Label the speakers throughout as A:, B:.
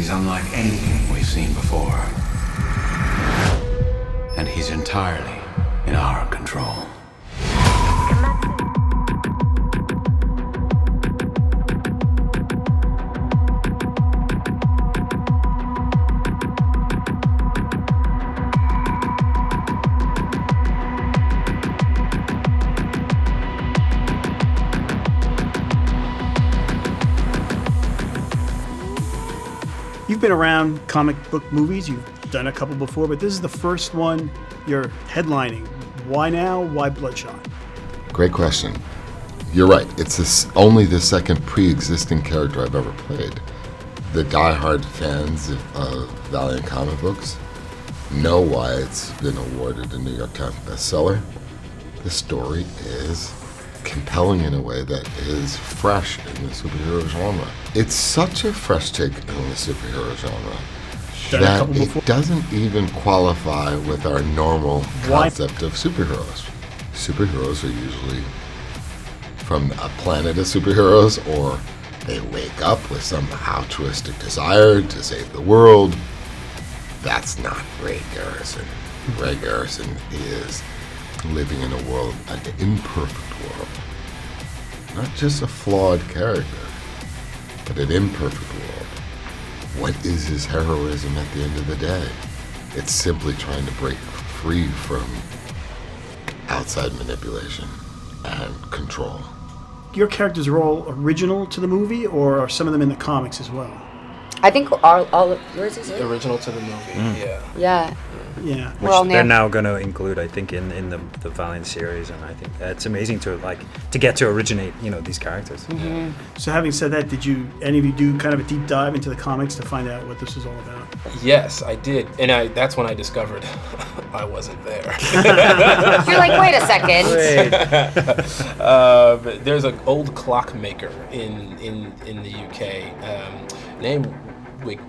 A: He's unlike anything we've seen before. And he's entirely in our control.
B: You've been around comic book movies. You've done a couple before, but this is the first one you're headlining. Why now? Why Bloodshot?
C: Great question. You're right. It's only the second pre-existing character I've ever played. The diehard fans of Valiant comic books know why it's been awarded a New York Times bestseller. The story is compelling in a way that is fresh in the superhero genre. It's such a fresh take on the superhero genre that it doesn't even qualify with our normal concept of superheroes. Superheroes are usually from a planet of superheroes, or they wake up with some altruistic desire to save the world. That's not Ray Garrison. Ray Garrison is living in a world, an imperfect world. Not just a flawed character, but an imperfect world. What is his heroism at the end of the day? It's simply trying to break free from outside manipulation and control.
B: Your characters are all original to the movie, or are some of them in the comics as well?
D: I think all of yours is it?
E: Original to the movie, yeah.
D: Yeah.
B: Yeah.
F: Which they're now going to include, I think, in the Valiant series, and I think it's amazing to get to originate, these characters.
D: Mm-hmm.
B: So having said that, did any of you do kind of a deep dive into the comics to find out what this was all about?
E: Yes, I did, and that's when I discovered I wasn't there.
D: You're like, wait a second.
E: There's an old clockmaker in the UK named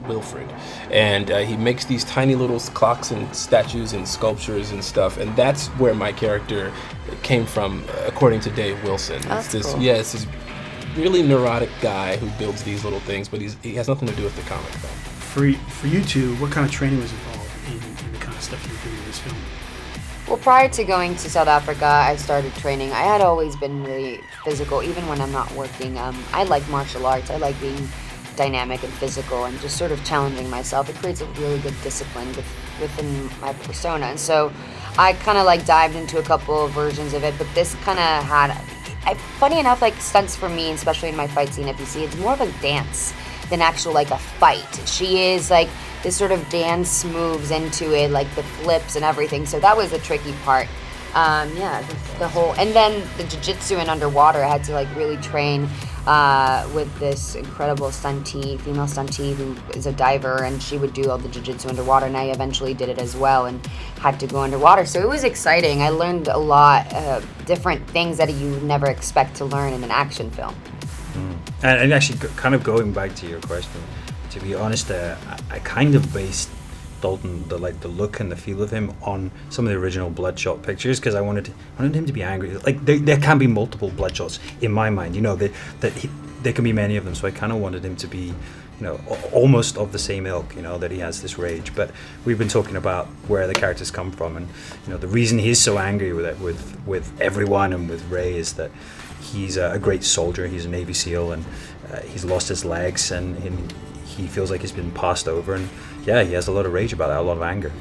E: Wilfred, and he makes these tiny little clocks and statues and sculptures and stuff, and that's where my character came from, according to Dave Wilson.
D: That's
E: it's
D: cool.
E: it's this really neurotic guy who builds these little things, but he has nothing to do with the comic though.
B: For you two, what kind of training was involved in the kind of stuff you were doing in this film?
D: Well, prior to going to South Africa, I started training. I had always been really physical, even when I'm not working. I like martial arts. I like being dynamic and physical and just sort of challenging myself. It creates a really good discipline within my persona. And so I kind of dived into a couple of versions of it, but this kind of had, funny enough, stunts for me, especially in my fight scene, if you see, it's more of a dance than actual a fight. She is this sort of dance moves into it, the flips and everything. So that was the tricky part. The whole, and then the jiu-jitsu and underwater, I had to really train with this incredible female stuntee who is a diver, and she would do all the jiu-jitsu underwater, and I eventually did it as well and had to go underwater. So it was exciting. I learned a lot of different things that you would never expect to learn in an action film.
F: And actually, kind of going back to your question, to be honest, I kind of based Dalton, the look and the feel of him, on some of the original Bloodshot pictures, because I wanted him to be angry. There can be multiple Bloodshots in my mind, there can be many of them. So I kind of wanted him to be, almost of the same ilk, that he has this rage. But we've been talking about where the characters come from, and the reason he's so angry with everyone and with Ray is that he's a great soldier. He's a Navy SEAL, and he's lost his legs, and he feels like he's been passed over, and he has a lot of rage about that, a lot of anger.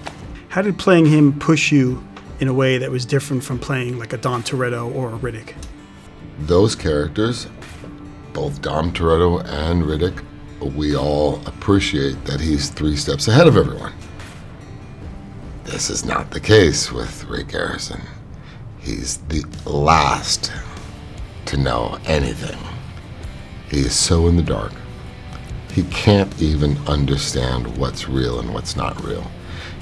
B: How did playing him push you in a way that was different from playing a Dom Toretto or a Riddick?
C: Those characters, both Dom Toretto and Riddick, we all appreciate that he's 3 steps ahead of everyone. This is not the case with Ray Garrison. He's the last to know anything. He is so in the dark. He can't even understand what's real and what's not real.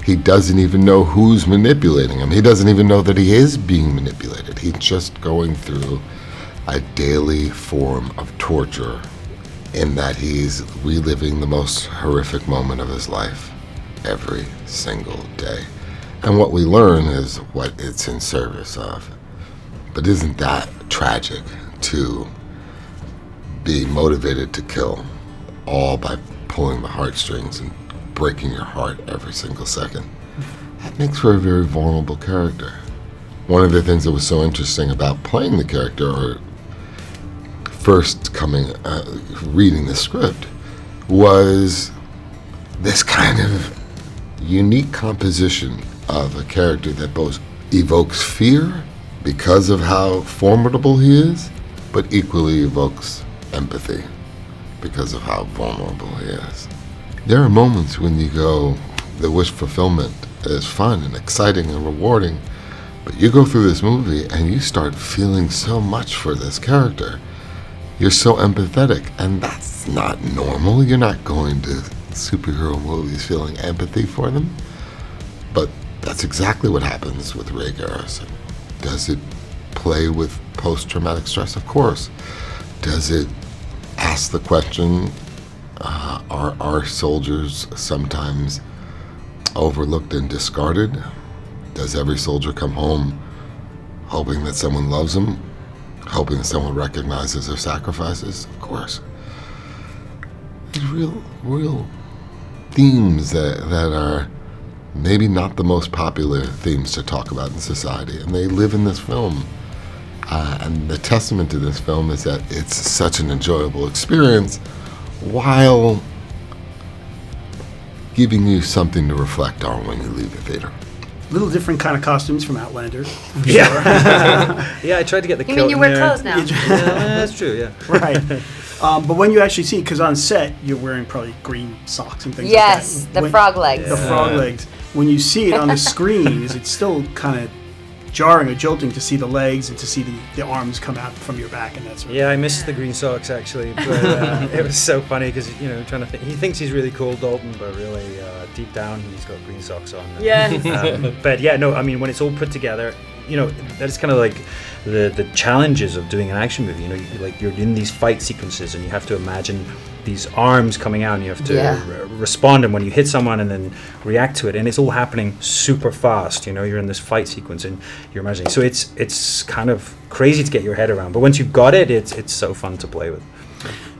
C: He doesn't even know who's manipulating him. He doesn't even know that he is being manipulated. He's just going through a daily form of torture in that he's reliving the most horrific moment of his life every single day. And what we learn is what it's in service of. But isn't that tragic, to be motivated to kill, all by pulling the heartstrings and breaking your heart every single second. That makes for a very vulnerable character. One of the things that was so interesting about playing the character, or first reading the script, was this kind of unique composition of a character that both evokes fear because of how formidable he is, but equally evokes empathy because of how vulnerable he is. There are moments when you go, the wish fulfillment is fun and exciting and rewarding, but you go through this movie and you start feeling so much for this character. You're so empathetic, and that's not normal. You're not going to superhero movies feeling empathy for them, but that's exactly what happens with Ray Garrison. Does it play with post-traumatic stress? Of course. Does it ask the question, are our soldiers sometimes overlooked and discarded? Does every soldier come home hoping that someone loves them, hoping that someone recognizes their sacrifices? Of course. There's real themes that are maybe not the most popular themes to talk about in society, and they live in this film. And the testament to this film is that it's such an enjoyable experience while giving you something to reflect on when you leave the theater.
B: Little different kind of costumes from Outlander.
F: Yeah. Yeah, I tried to get the
D: You
F: kilt
D: mean you
F: in
D: wear
F: there.
D: clothes now?
F: Yeah, that's true, yeah.
B: Right. But when you actually see, because on set you're wearing probably green socks and things
D: Yes,
B: like that.
D: the frog legs.
B: The frog legs. When you see it on the screen, is it still kind of jarring or jolting to see the legs and to see the arms come out from your back and that sort of
F: Yeah, I missed the green socks actually, but it was so funny because trying to think, he thinks he's really cool, Dalton, but really deep down he's got green socks on.
D: Yes.
F: But yeah, no, I mean when it's all put together, that's kind of like the challenges of doing an action movie. You're in these fight sequences and you have to imagine these arms coming out and you have to respond, and when you hit someone and then react to it, and it's all happening super fast. You're in this fight sequence and you're imagining, so it's kind of crazy to get your head around, but once you've got it, it's so fun to play with.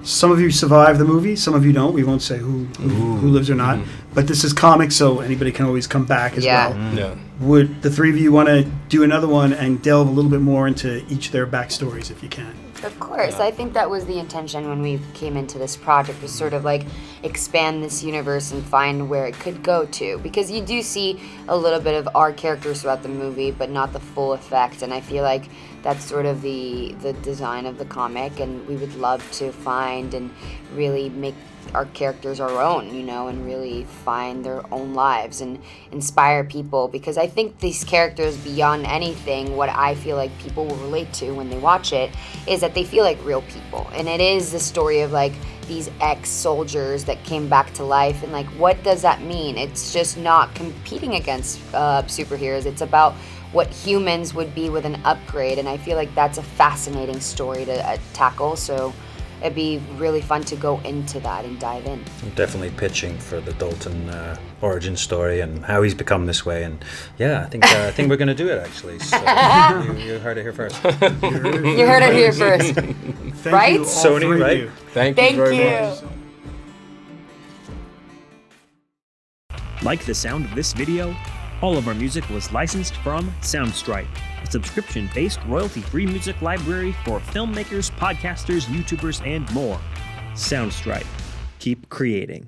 B: Some of you survive the movie, some of you don't. We won't say who lives or not. But this is comics, so anybody can always come back as well.
E: Yeah.
B: Would the three of you want to do another one and delve a little bit more into each of their backstories if you can?
D: Of course. I think that was the intention when we came into this project, was sort of like expand this universe and find where it could go to. Because you do see a little bit of our characters throughout the movie, but not the full effect. And I feel like that's sort of the design of the comic, and we would love to find and really make our characters our own, and really find their own lives and inspire people, because I think these characters, beyond anything, what I feel like people will relate to when they watch it is that they feel like real people. And it is the story of like these ex-soldiers that came back to life, and like, what does that mean? It's just not competing against superheroes. It's about what humans would be with an upgrade, and I feel like that's a fascinating story to tackle. So it'd be really fun to go into that and dive in.
F: I'm definitely pitching for the Dalton origin story and how he's become this way, and yeah, I think we're going to do it actually. So you heard it here first.
D: You heard it here first.
B: Thank
D: Right?
B: you, all
F: Sony,
B: three of
F: right?
B: you.
E: Thank you very much.
G: Like the sound of this video? All of our music was licensed from Soundstripe, a subscription-based royalty-free music library for filmmakers, podcasters, YouTubers, and more. Soundstripe. Keep creating.